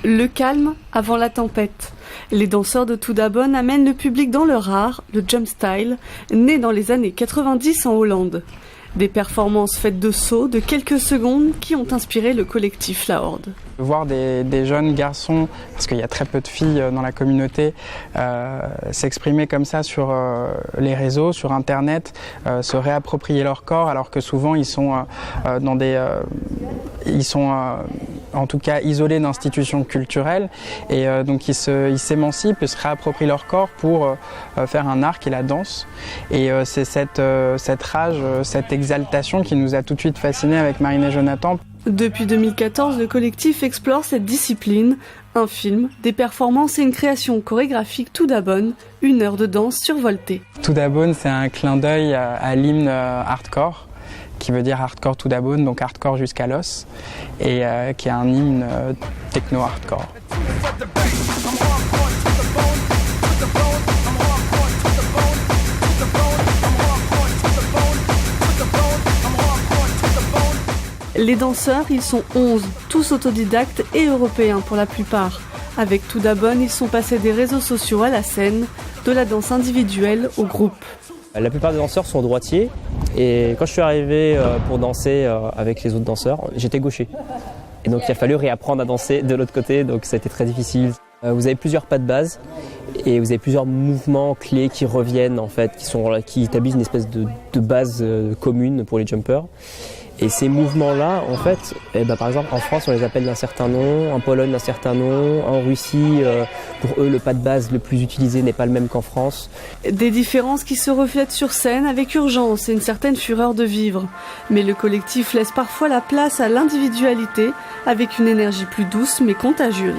Le calme avant la tempête. Les danseurs de Toudabon amènent le public dans leur art, le jump style, né dans les années 90 en Hollande. Des performances faites de sauts de quelques secondes qui ont inspiré le collectif La Horde. Voir des jeunes garçons, parce qu'il y a très peu de filles dans la communauté, s'exprimer comme ça sur les réseaux, sur Internet, se réapproprier leur corps, alors que souvent ils sont en tout cas isolés d'institutions culturelles, et donc ils s'émancipent et se réapproprient leur corps pour faire un art qui est la danse. Et c'est cette rage, cette exaltation qui nous a tout de suite fascinés avec Marine et Jonathan. Depuis 2014, le collectif explore cette discipline. Un film, des performances et une création chorégraphique Toudabon, 1 heure de danse survoltée. Toudabon, c'est un clin d'œil à l'hymne hardcore, qui veut dire hardcore Toudabon, donc hardcore jusqu'à l'os, et qui est un hymne techno-hardcore. Les danseurs, ils sont 11, tous autodidactes et européens pour la plupart. Avec Toudabon, ils sont passés des réseaux sociaux à la scène, de la danse individuelle au groupe. La plupart des danseurs sont droitiers et quand je suis arrivé pour danser avec les autres danseurs, j'étais gaucher. Et donc il a fallu réapprendre à danser de l'autre côté, donc ça a été très difficile. Vous avez plusieurs pas de base et vous avez plusieurs mouvements clés qui reviennent en fait, qui établissent une espèce de base commune pour les jumpers. Et ces mouvements-là, en fait, par exemple, en France, on les appelle d'un certain nom, en Pologne d'un certain nom, en Russie, pour eux, le pas de base le plus utilisé n'est pas le même qu'en France. Des différences qui se reflètent sur scène avec urgence et une certaine fureur de vivre. Mais le collectif laisse parfois la place à l'individualité, avec une énergie plus douce mais contagieuse.